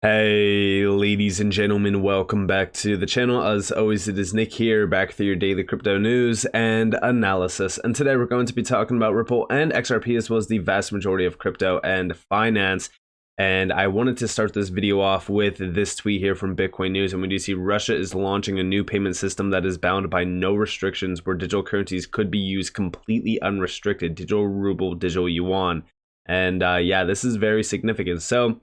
Hey, ladies and gentlemen, welcome back to the channel. As always, it is Nick here, back with your daily crypto news and analysis. And today we're going to be talking about Ripple and XRP, as well as the vast majority of crypto and finance. And I wanted to start this video off with this tweet here from Bitcoin News. And we do see Russia is launching a new payment system that is bound by no restrictions, where digital currencies could be used completely unrestricted: digital ruble, digital yuan. And yeah, this is very significant. So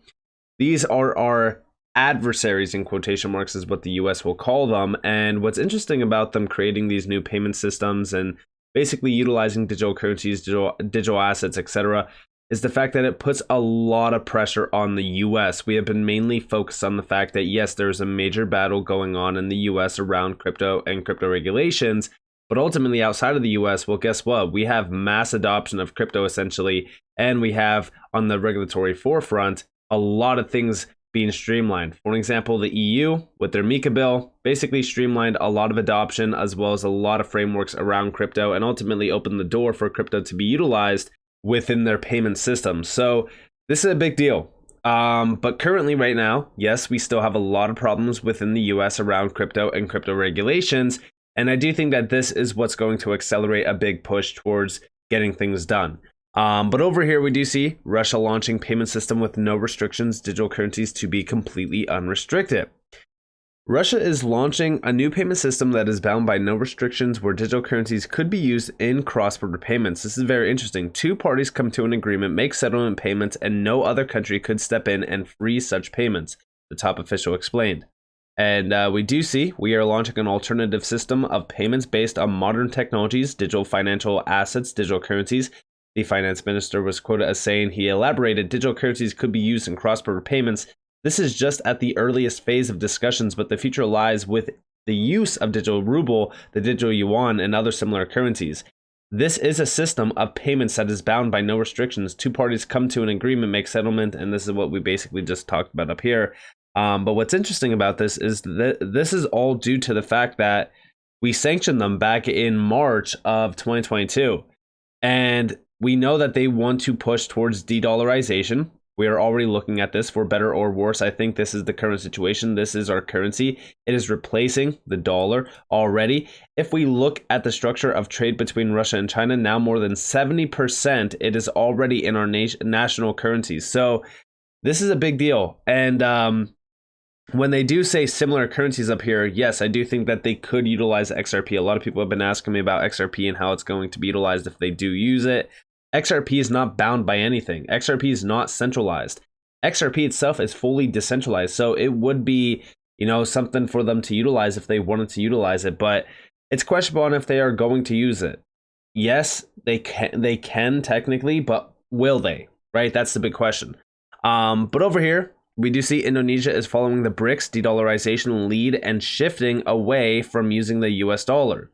these are our adversaries, in quotation marks, is what the US will call them. And what's interesting about them creating these new payment systems and basically utilizing digital currencies, digital assets, etc., is the fact that it puts a lot of pressure on the US. We have been mainly focused on the fact that, yes, there's a major battle going on in the US around crypto and crypto regulations. But ultimately, outside of the US, well, guess what? We have mass adoption of crypto, essentially. And we have, on the regulatory forefront, a lot of things being streamlined. For example, the EU with their MiCA bill basically streamlined a lot of adoption, as well as a lot of frameworks around crypto, and ultimately opened the door for crypto to be utilized within their payment system. So this is a big deal. But currently right now, yes, we still have a lot of problems within the US around crypto and crypto regulations. And I do think that this is what's going to accelerate a big push towards getting things done. But over here, we do see Russia launching payment system with no restrictions, digital currencies to be completely unrestricted. Russia is launching a new payment system that is bound by no restrictions, where digital currencies could be used in cross-border payments. This is very interesting. Two parties come to an agreement, make settlement payments, and no other country could step in and freeze such payments, the top official explained. And we do see we are launching an alternative system of payments based on modern technologies, digital financial assets, digital currencies. The finance minister was quoted as saying, he elaborated, digital currencies could be used in cross-border payments. This is just at the earliest phase of discussions, but the future lies with the use of digital ruble, the digital yuan, and other similar currencies. This is a system of payments that is bound by no restrictions. Two parties come to an agreement, make settlement, and this is what we basically just talked about up here. But what's interesting about this is that this is all due to the fact that we sanctioned them back in March of 2022. And we know that they want to push towards de-dollarization. We are already looking at this, for better or worse. I think this is the current situation. This is our currency. It is replacing the dollar already. If we look at the structure of trade between Russia and China, now more than 70%, it is already in our national currencies. So this is a big deal. And when they do say similar currencies up here, yes, I do think that they could utilize XRP. A lot of people have been asking me about XRP and how it's going to be utilized if they do use it. XRP is not bound by anything. XRP is not centralized. XRP itself is fully decentralized. So it would be, something for them to utilize if they wanted to utilize it. But it's questionable on if they are going to use it. Yes, they can technically, but will they? Right? That's the big question. But over here, we do see Indonesia is following the BRICS de-dollarization lead and shifting away from using the US dollar.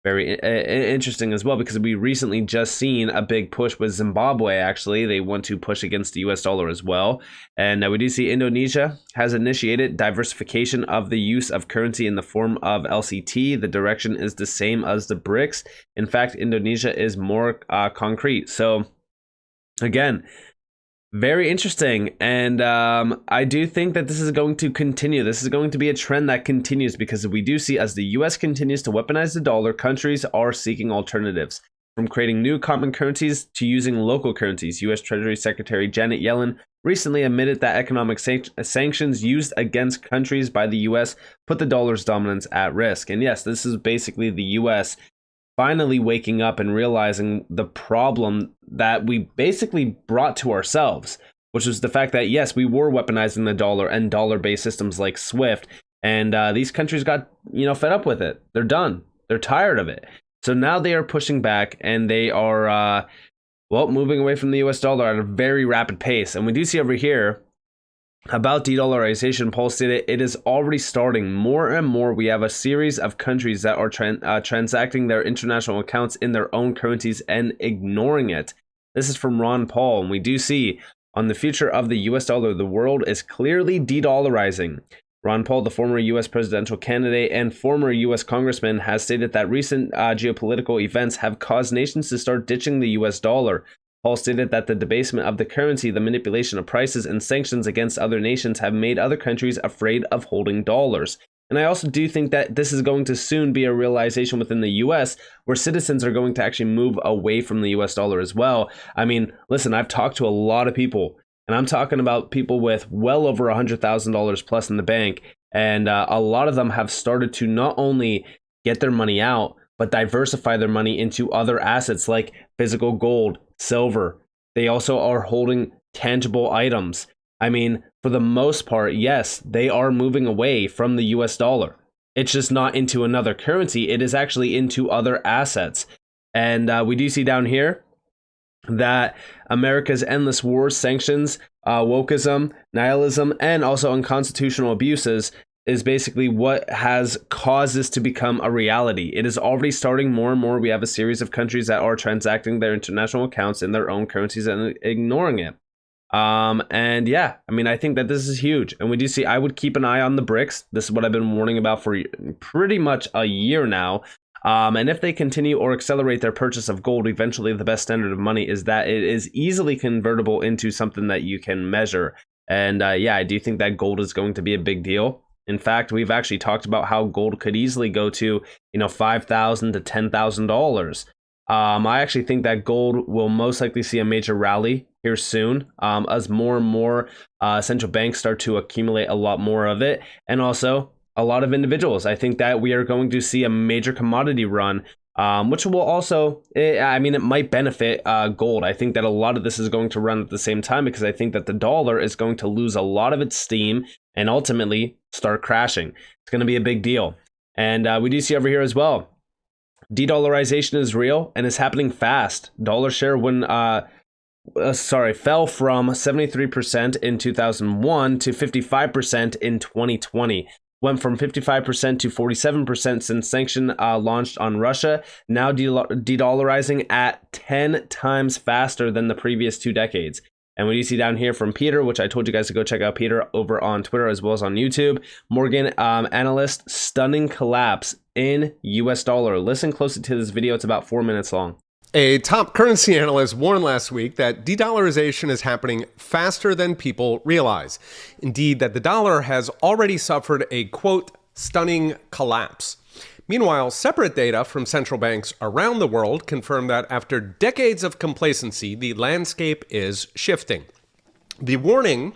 Very interesting as well, because we recently just seen a big push with Zimbabwe. Actually, they want to push against the US dollar as well. And we do see Indonesia has initiated diversification of the use of currency in the form of LCT. The direction is the same as the BRICS. In fact, Indonesia is more concrete. So again, very interesting. And I do think that this is going to continue. This is going to be a trend that continues, because we do see, as the US continues to weaponize the dollar, countries are seeking alternatives, from creating new common currencies to using local currencies. US Treasury Secretary Janet Yellen recently admitted that economic sanctions used against countries by the US put the dollar's dominance at risk. And yes, this is basically the US finally waking up and realizing the problem that we basically brought to ourselves, which was the fact that, yes, we were weaponizing the dollar and dollar-based systems like SWIFT, and these countries got, fed up with it. They're done. They're tired of it. So now they are pushing back, and they are, moving away from the US dollar at a very rapid pace. And we do see over here, about de-dollarization, Paul stated, it is already starting. More and more, we have a series of countries that are transacting their international accounts in their own currencies and ignoring it. This is from Ron Paul, and we do see on the future of the US dollar, the world is clearly de-dollarizing. Ron Paul, the former US presidential candidate and former US congressman, has stated that recent geopolitical events have caused nations to start ditching the US dollar. Paul stated that the debasement of the currency, the manipulation of prices, and sanctions against other nations have made other countries afraid of holding dollars. And I also do think that this is going to soon be a realization within the US where citizens are going to actually move away from the US dollar as well. I mean, listen, I've talked to a lot of people, and I'm talking about people with well over $100,000 plus in the bank. And a lot of them have started to not only get their money out, but diversify their money into other assets like physical gold, silver. They also are holding tangible items. I mean, for the most part, yes, they are moving away from the US dollar. It's just not into another currency. It is actually into other assets. And we do see down here that America's endless wars, sanctions, wokeism, nihilism, and also unconstitutional abuses is basically what has caused this to become a reality. It is already starting more and more. We have a series of countries that are transacting their international accounts in their own currencies and ignoring it. And yeah, I mean, I think that this is huge. And we do see, I would keep an eye on the BRICS. This is what I've been warning about for pretty much a year now. And if they continue or accelerate their purchase of gold, eventually the best standard of money is that it is easily convertible into something that you can measure. And yeah, I do think that gold is going to be a big deal. In fact, we've actually talked about how gold could easily go to, $5,000 to $10,000. I actually think that gold will most likely see a major rally here soon, as more and more central banks start to accumulate a lot more of it, and also a lot of individuals. I think that we are going to see a major commodity run, which will also, it might benefit gold. I think that a lot of this is going to run at the same time because I think that the dollar is going to lose a lot of its steam and ultimately start crashing. It's going to be a big deal. And we do see over here as well, de-dollarization is real and is happening fast. Dollar share fell from 73% in 2001 to 55% in 2020. Went from 55% to 47% since sanction launched on Russia, now de-dollarizing at 10 times faster than the previous 2 decades. And what you see down here from Peter, which I told you guys to go check out Peter over on Twitter as well as on YouTube. Morgan analyst, stunning collapse in US dollar. Listen closely to this video. It's about 4 minutes long. A top currency analyst warned last week that de-dollarization is happening faster than people realize. Indeed, that the dollar has already suffered a, quote, stunning collapse. Meanwhile, separate data from central banks around the world confirm that after decades of complacency, the landscape is shifting. The warning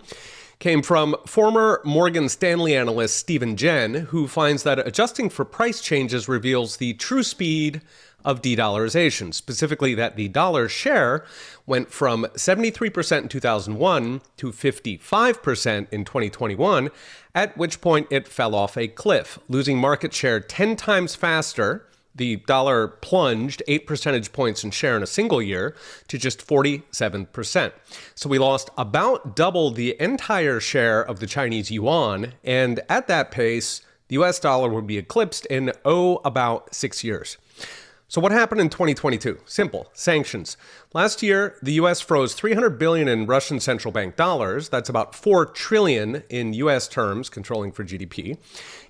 came from former Morgan Stanley analyst Stephen Jen, who finds that adjusting for price changes reveals the true speed of de-dollarization, specifically that the dollar's share went from 73% in 2001 to 55% in 2021, at which point it fell off a cliff, losing market share 10 times faster. The dollar plunged 8 percentage points in share in a single year to just 47%. So we lost about double the entire share of the Chinese yuan, and at that pace, the US dollar would be eclipsed in, about 6 years. So what happened in 2022? Simple. Sanctions. Last year, the U.S. froze $300 billion in Russian central bank dollars. That's about $4 trillion in U.S. terms, controlling for GDP.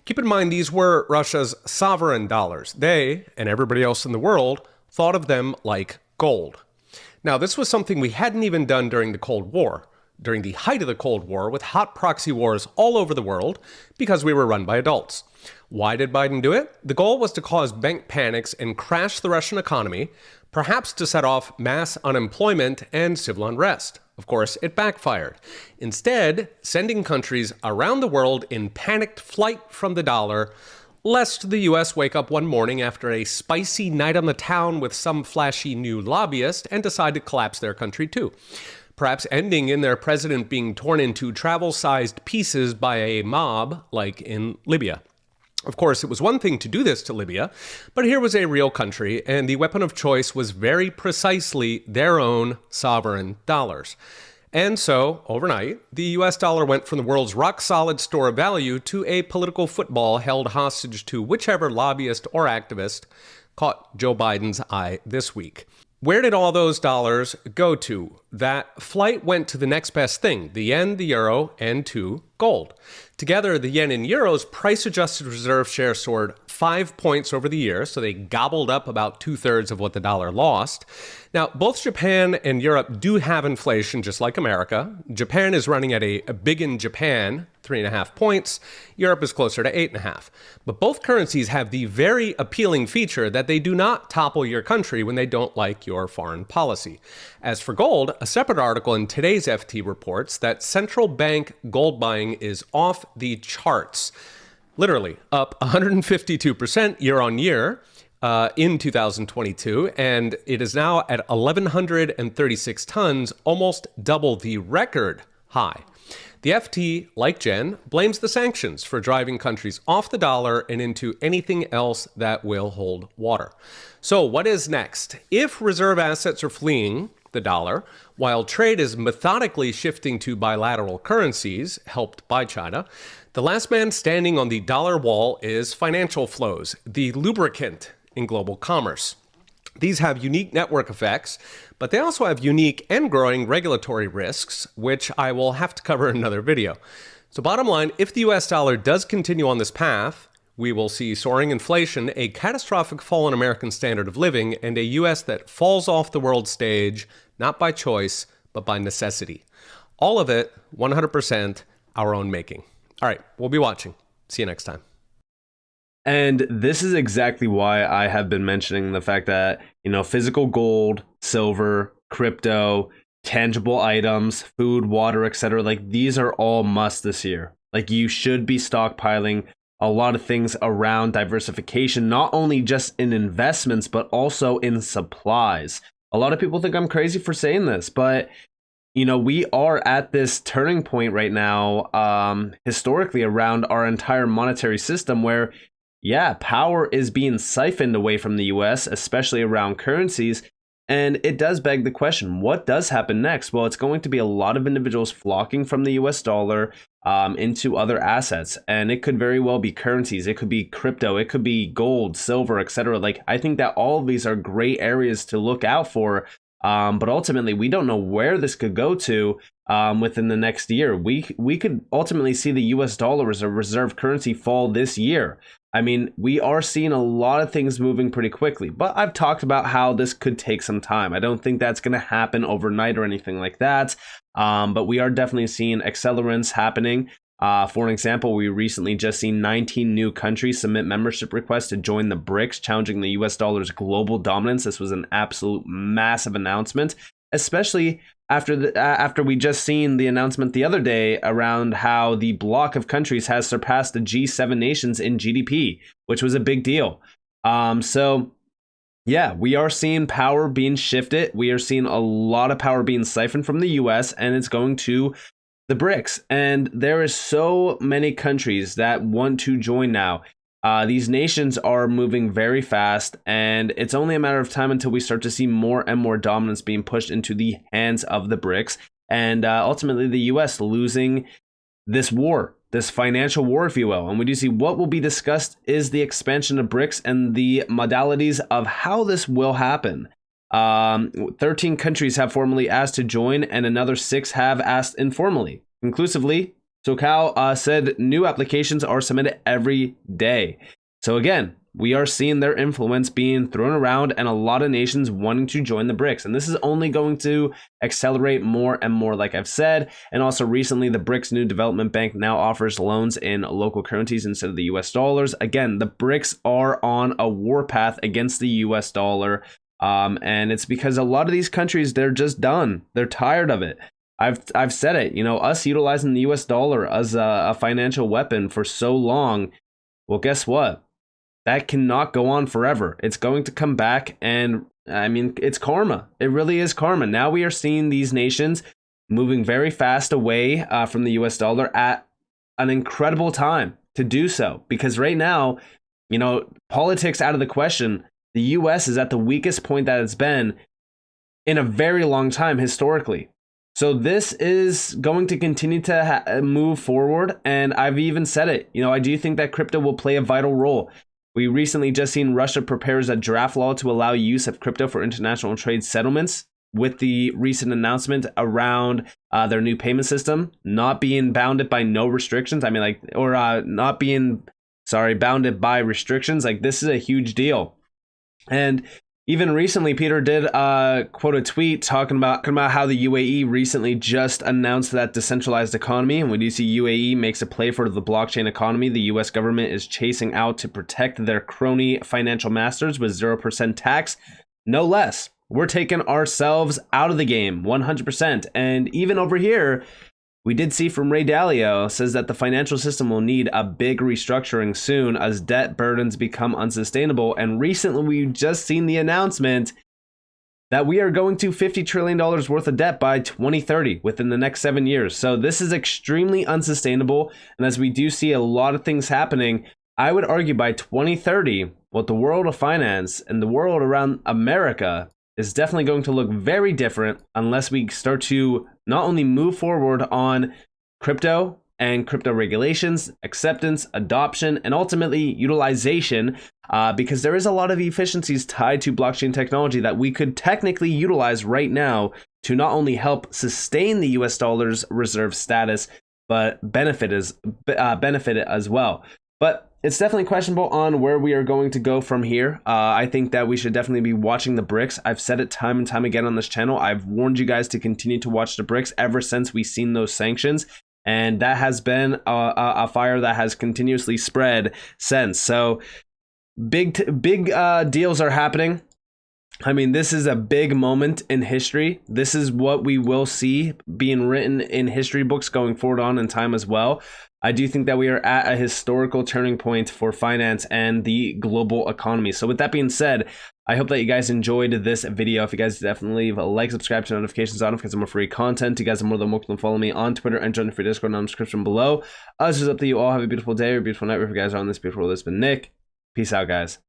Keep in mind, these were Russia's sovereign dollars. They, and everybody else in the world, thought of them like gold. Now, this was something we hadn't even done during the Cold War, during the height of the Cold War, with hot proxy wars all over the world, because we were run by adults. Why did Biden do it? The goal was to cause bank panics and crash the Russian economy, perhaps to set off mass unemployment and civil unrest. Of course, it backfired. Instead, sending countries around the world in panicked flight from the dollar, lest the U.S. wake up one morning after a spicy night on the town with some flashy new lobbyist and decide to collapse their country too. Perhaps ending in their president being torn into travel-sized pieces by a mob, like in Libya. Of course, it was one thing to do this to Libya, but here was a real country, and the weapon of choice was very precisely their own sovereign dollars. And so, overnight, the US dollar went from the world's rock-solid store of value to a political football held hostage to whichever lobbyist or activist caught Joe Biden's eye this week. Where did all those dollars go to? That flight went to the next best thing, the yen, the euro, and to gold. Together, the yen and euro's price-adjusted reserve share soared 5 points over the year, so they gobbled up about 2/3 of what the dollar lost. Now, both Japan and Europe do have inflation, just like America. Japan is running at a big in Japan, 3.5 points. Europe is closer to 8.5. But both currencies have the very appealing feature that they do not topple your country when they don't like your foreign policy. As for gold, a separate article in today's FT reports that central bank gold buying is off the charts. Literally up 152% year on year in 2022, and it is now at 1,136 tons, almost double the record high. The FT, like Jen, blames the sanctions for driving countries off the dollar and into anything else that will hold water. So what is next? If reserve assets are fleeing the dollar, while trade is methodically shifting to bilateral currencies, helped by China, the last man standing on the dollar wall is financial flows, the lubricant in global commerce. These have unique network effects, but they also have unique and growing regulatory risks, which I will have to cover in another video. So bottom line, if the US dollar does continue on this path, we will see soaring inflation, a catastrophic fall in American standard of living, and a US that falls off the world stage, not by choice, but by necessity. All of it, 100% our own making. All right, we'll be watching. See you next time. And this is exactly why I have been mentioning the fact that, physical gold, silver, crypto, tangible items, food, water, etc. Like, these are all must this year. Like, you should be stockpiling a lot of things around diversification, not only just in investments, but also in supplies. A lot of people think I'm crazy for saying this, but we are at this turning point right now, historically, around our entire monetary system where, power is being siphoned away from the US, especially around currencies. And it does beg the question, what does happen next? Well, it's going to be a lot of individuals flocking from the US dollar into other assets. And it could very well be currencies. It could be crypto. It could be gold, silver, etc. Like, I think that all of these are great areas to look out for. But ultimately, we don't know where this could go to within the next year. We could ultimately see the US dollar as a reserve currency fall this year. I mean, we are seeing a lot of things moving pretty quickly, but I've talked about how this could take some time. I don't think that's going to happen overnight or anything like that. But we are definitely seeing accelerants happening. For an example, we recently just seen 19 new countries submit membership requests to join the BRICS, challenging the US dollar's global dominance. This was an absolute massive announcement, especially after we just seen the announcement the other day around how the bloc of countries has surpassed the G7 nations in GDP, which was a big deal. So we are seeing power being shifted. We are seeing a lot of power being siphoned from the US, and it's going to the BRICS. And there is so many countries that want to join now. These nations are moving very fast, and it's only a matter of time until we start to see more and more dominance being pushed into the hands of the BRICS, and ultimately the US losing this war, this financial war, if you will. And we do see what will be discussed is the expansion of BRICS and the modalities of how this will happen. 13 countries have formally asked to join, and another 6 have asked informally. Conclusively, SoCal said new applications are submitted every day. So again, we are seeing their influence being thrown around and a lot of nations wanting to join the BRICS. And this is only going to accelerate more and more, like I've said. And also recently, the BRICS New Development Bank now offers loans in local currencies instead of the US dollars. Again, the BRICS are on a war path against the US dollar. And it's because a lot of these countries, they're just done. They're tired of it. I've said it, us utilizing the US dollar as a financial weapon for so long. Well, guess what? That cannot go on forever. It's going to come back, and I mean, it's karma. It really is karma. Now we are seeing these nations moving very fast away from the US dollar at an incredible time to do so. Because right now, politics out of the question, the US is at the weakest point that it's been in a very long time historically. So this is going to continue to move forward. And I've even said it, I do think that crypto will play a vital role. We recently just seen Russia prepares a draft law to allow use of crypto for international trade settlements, with the recent announcement around their new payment system not being bounded by no restrictions. I mean, not being bounded by restrictions. Like, this is a huge deal. And even recently, Peter did quote a tweet talking about how the UAE recently just announced that decentralized economy. And when you see UAE makes a play for the blockchain economy, the US government is chasing out to protect their crony financial masters with 0% tax, no less. We're taking ourselves out of the game 100%. And even over here, we did see from Ray Dalio says that the financial system will need a big restructuring soon as debt burdens become unsustainable. And recently we've just seen the announcement that we are going to $50 trillion worth of debt by 2030 within the next 7 years. So this is extremely unsustainable. And as we do see a lot of things happening, I would argue by 2030, what the world of finance and the world around America is definitely going to look very different unless we start to not only move forward on crypto and crypto regulations, acceptance, adoption, and ultimately utilization, because there is a lot of efficiencies tied to blockchain technology that we could technically utilize right now to not only help sustain the US dollar's reserve status, but benefit it as well. But it's definitely questionable on where we are going to go from here. I think that we should definitely be watching the BRICS. I've said it time and time again on this channel. I've warned you guys to continue to watch the BRICS ever since we've seen those sanctions. And that has been a fire that has continuously spread since. So big deals are happening. I mean, this is a big moment in history. This is what we will see being written in history books going forward on in time as well. I do think that we are at a historical turning point for finance and the global economy. So with that being said, I hope that you guys enjoyed this video. If you guys definitely leave a like, subscribe, turn notifications on because I'm more free content. You guys are more than welcome to follow me on Twitter and join the free Discord in the description below. This is up to you all. Have a beautiful day or a beautiful night wherever you guys are on this beautiful world. It's been Nick. Peace out, guys.